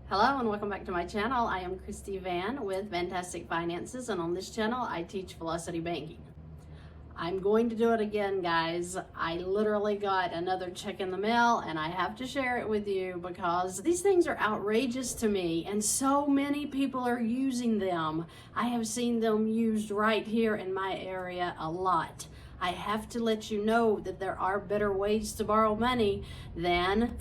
Hello and welcome back to my channel. I am Christy Vann with VANNtastic Finances, and on this channel I teach velocity banking. I'm going to do it again, guys. I literally got another check in the mail and I have to share it with you because these things are outrageous to me and so many people are using them. I have seen them used right here in my area a lot. I have to let you know that there are better ways to borrow money than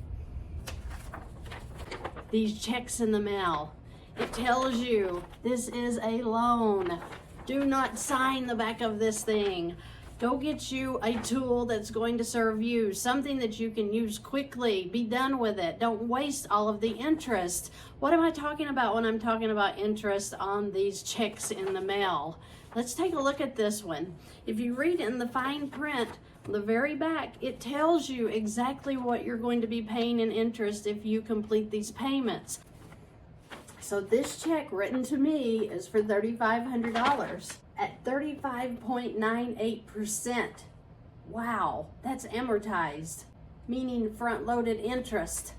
these checks in the mail. It tells you this is a loan. Do not sign the back of this thing. Go get you a tool that's going to serve you, something that you can use quickly. Be done with it. Don't waste all of the interest. What am I talking about when I'm talking about interest on these checks in the mail? Let's take a look at this one. If you read in the fine print, the very back, it tells you exactly what you're going to be paying in interest if you complete these payments. So this check written to me is for $3,500 at 35.98%. Wow, that's amortized, meaning front-loaded interest.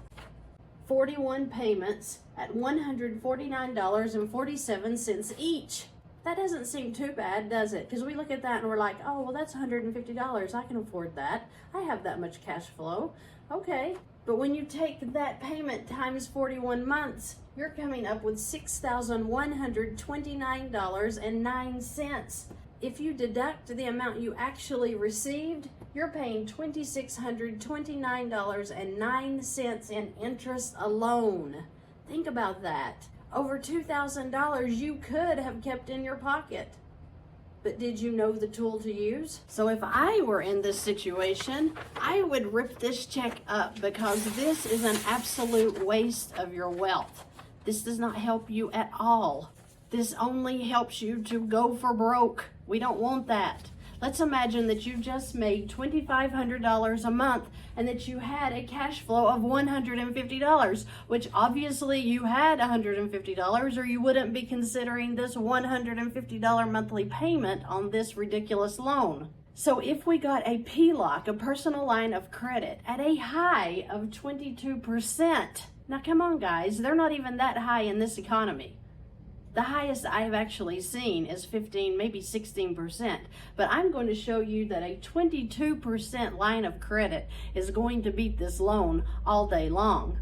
41 payments at $149.47 each. That doesn't seem too bad, does it? Because we look at that and we're like, oh, well, that's $150. I can afford that. I have that much cash flow. Okay. But when you take that payment times 41 months, you're coming up with $6,129.09. If you deduct the amount you actually received, you're paying $2,629.09 in interest alone. Think about that. Over $2,000 you could have kept in your pocket. But did you know the tool to use? So if I were in this situation, I would rip this check up because this is an absolute waste of your wealth. This does not help you at all. This only helps you to go for broke. We don't want that. Let's imagine that you just made $2,500 a month and that you had a cash flow of $150, which obviously you had $150 or you wouldn't be considering this $150 monthly payment on this ridiculous loan. So if we got a PLOC, a personal line of credit, at a high of 22%, now come on guys, they're not even that high in this economy. The highest I've actually seen is 15, maybe 16%. But I'm going to show you that a 22% line of credit is going to beat this loan all day long.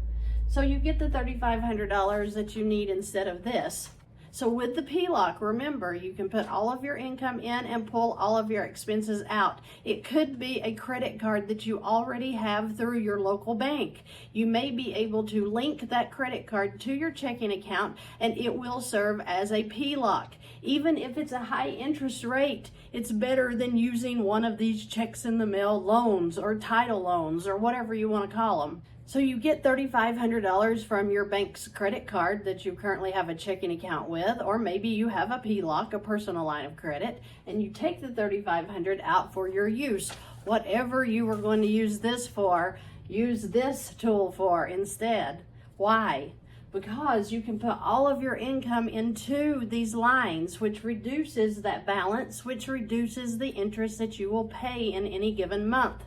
So you get the $3,500 that you need instead of this. So with the PLOC, remember, you can put all of your income in and pull all of your expenses out. It could be a credit card that you already have through your local bank. You may be able to link that credit card to your checking account and it will serve as a PLOC. Even if it's a high interest rate, it's better than using one of these checks in the mail loans or title loans or whatever you want to call them. So you get $3,500 from your bank's credit card that you currently have a checking account with, or maybe you have a PLOC, a personal line of credit, and you take the $3,500 out for your use. Whatever you were going to use this for, use this tool for instead. Why? Because you can put all of your income into these lines, which reduces that balance, which reduces the interest that you will pay in any given month.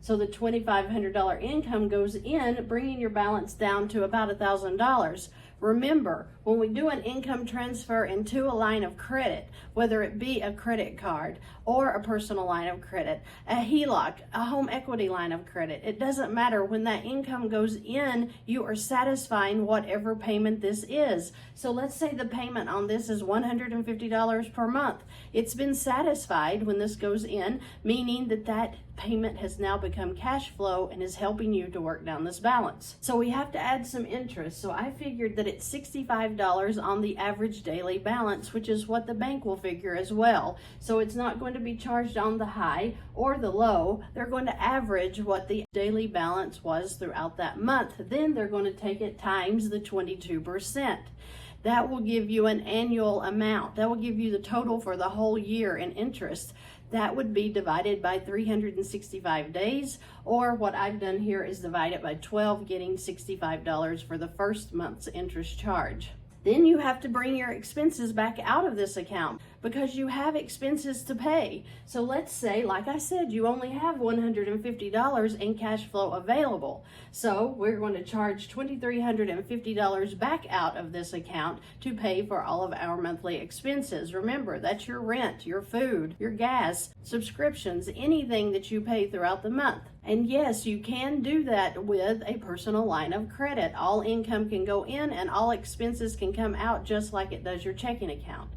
So the $2,500 income goes in, bringing your balance down to about $1,000. Remember, when we do an income transfer into a line of credit, whether it be a credit card or a personal line of credit, a HELOC, a home equity line of credit, it doesn't matter. When that income goes in, you are satisfying whatever payment this is. So let's say the payment on this is $150 per month. It's been satisfied when this goes in, meaning that that payment has now become cash flow and is helping you to work down this balance. So we have to add some interest. So I figured that it's $65 on the average daily balance, which is what the bank will figure as well. So it's not going to be charged on the high or the low. They're going to average what the daily balance was throughout that month. Then they're going to take it times the 22%. That will give you an annual amount. That will give you the total for the whole year in interest. That would be divided by 365 days, or what I've done here is divide it by 12, getting $65 for the first month's interest charge. Then you have to bring your expenses back out of this account because you have expenses to pay. So let's say, like I said, you only have $150 in cash flow available. So we're going to charge $2,350 back out of this account to pay for all of our monthly expenses. Remember, that's your rent, your food, your gas, subscriptions, anything that you pay throughout the month. And yes, you can do that with a personal line of credit. All income can go in and all expenses can come out just like it does your checking account.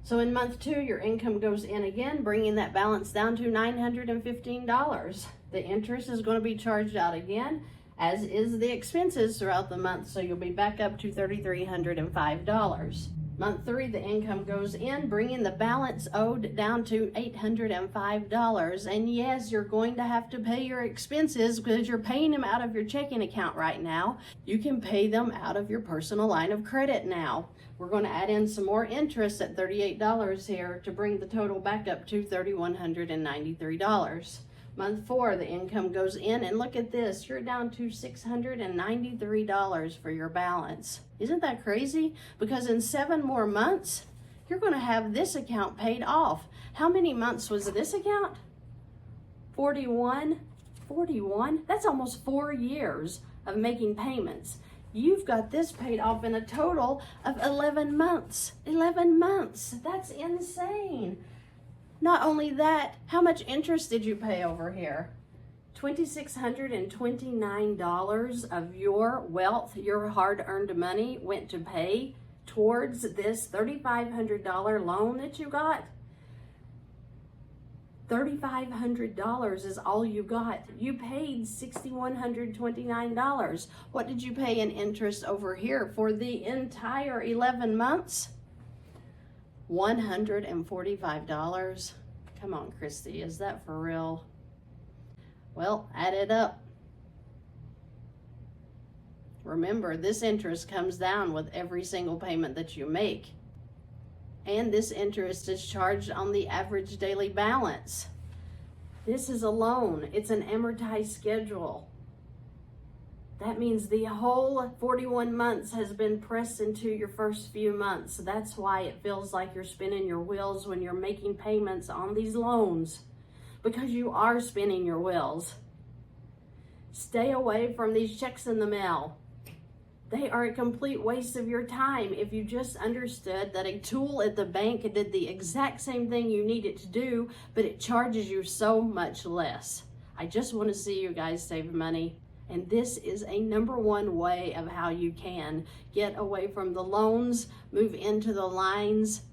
So in month 2, your income goes in again, bringing that balance down to $915. The interest is going to be charged out again, as is the expenses throughout the month, so you'll be back up to $3,305. Month 3, the income goes in, bringing the balance owed down to $805. And yes, you're going to have to pay your expenses because you're paying them out of your checking account right now. You can pay them out of your personal line of credit now. We're going to add in some more interest at $38 here to bring the total back up to $3,193. Month 4, the income goes in, and look at this, you're down to $693 for your balance. Isn't that crazy? Because in 7 more months, you're going to have this account paid off. How many months was this account? 41? 41? That's almost 4 years of making payments. You've got this paid off in a total of 11 months. 11 months. That's insane. Not only that, how much interest did you pay over here? $2,629 of your wealth, your hard-earned money, went to pay towards this $3,500 loan that you got. $3,500 is all you got. You paid $6,129. What did you pay in interest over here for the entire 11 months? $145. Come on, Christy, is that for real? Well, add it up. Remember, this interest comes down with every single payment that you make. And this interest is charged on the average daily balance. This is a loan. It's an amortized schedule. That means the whole 41 months has been pressed into your first few months. That's why it feels like you're spinning your wheels when you're making payments on these loans, because you are spinning your wheels. Stay away from these checks in the mail. They are a complete waste of your time. If you just understood that a tool at the bank did the exact same thing you need it to do, but it charges you so much less. I just want to see you guys save money. And this is a #1 way of how you can get away from the loans, move into the lines,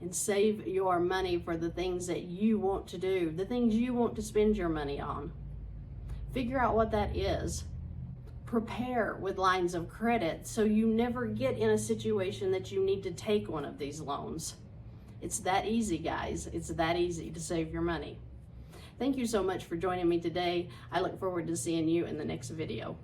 and save your money for the things that you want to do, the things you want to spend your money on. Figure out what that is. Prepare with lines of credit so you never get in a situation that you need to take one of these loans. It's that easy, guys. It's that easy to save your money. Thank you so much for joining me today. I look forward to seeing you in the next video.